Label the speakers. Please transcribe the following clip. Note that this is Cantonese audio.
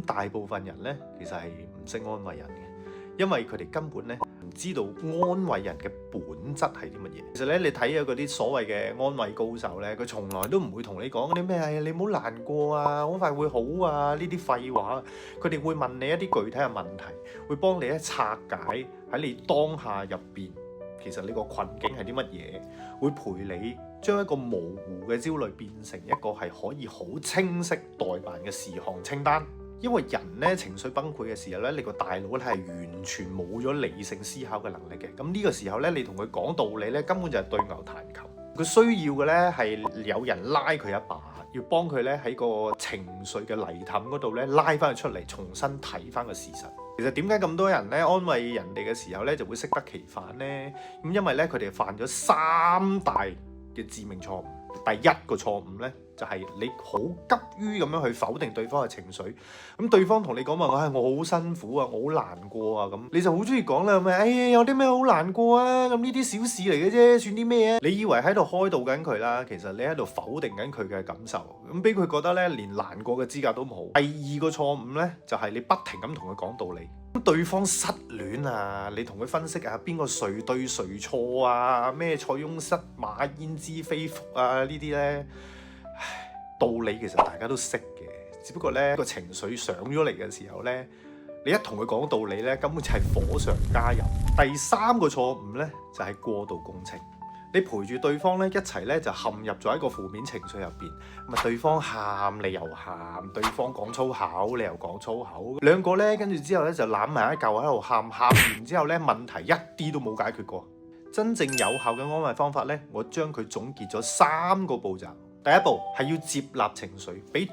Speaker 1: 咁大部分人咧其實係唔識安慰人嘅，因為佢哋根本咧唔知道安慰人嘅本質係啲乜嘢。其實咧，你睇下嗰啲所謂嘅安慰高手咧，佢從來都唔會同你講嗰啲咩你唔好難過啊，好快會好啊呢啲廢話。佢哋會問你一啲具體嘅問題，會幫你咧拆解喺你當下入邊，其實你個困境係啲乜嘢，會陪你將一個模糊嘅焦慮變成一個係可以好清晰待辦嘅事項清單。因為人咧情緒崩潰嘅時候咧，你個大腦咧係完全冇咗理性思考嘅能力嘅。咁呢個時候咧，你同佢講道理咧，根本就係對牛彈琴。佢需要嘅咧係有人拉佢一把，要幫佢咧喺個情緒嘅泥凼嗰度咧拉翻佢出嚟，重新睇翻個事實。其實點解咁多人咧安慰人哋嘅時候咧就會適得其反咧？咁因為咧佢哋犯咗3大嘅致命錯誤。第一個錯誤咧就係你好急於咁樣去否定對方嘅情緒，咁對方同你講話我好辛苦啊，我好難過啊，咁你就好中意講啦，咪有啲咩好難過啊，咁呢啲小事嚟嘅啫，算啲咩啊？你以為喺度開導緊佢啦，其實你喺度否定緊佢嘅感受，咁俾佢覺得咧連難過嘅資格都冇。第二個錯誤咧就係你不停咁同佢講道理，咁對方失戀啊，你同佢分析啊邊個誰對誰錯啊，咩塞翁失馬焉知非福啊呢啲咧。道理其實大家都識嘅，只不過咧個情緒上咗嚟嘅時候咧，你一同佢講道理咧，根本就係火上加油。第三個錯誤咧就係過度共情，你陪住對方咧一齊咧就陷入咗一個負面情緒入邊，咁啊對方喊你又喊，對方講粗口你又講粗口，兩個咧跟住之後咧就攬埋一嚿喺度喊，喊完之後咧問題一啲都冇解決過。真正有效嘅安慰方法咧，我將佢總結咗3個步驟。第一步係要接納情緒，俾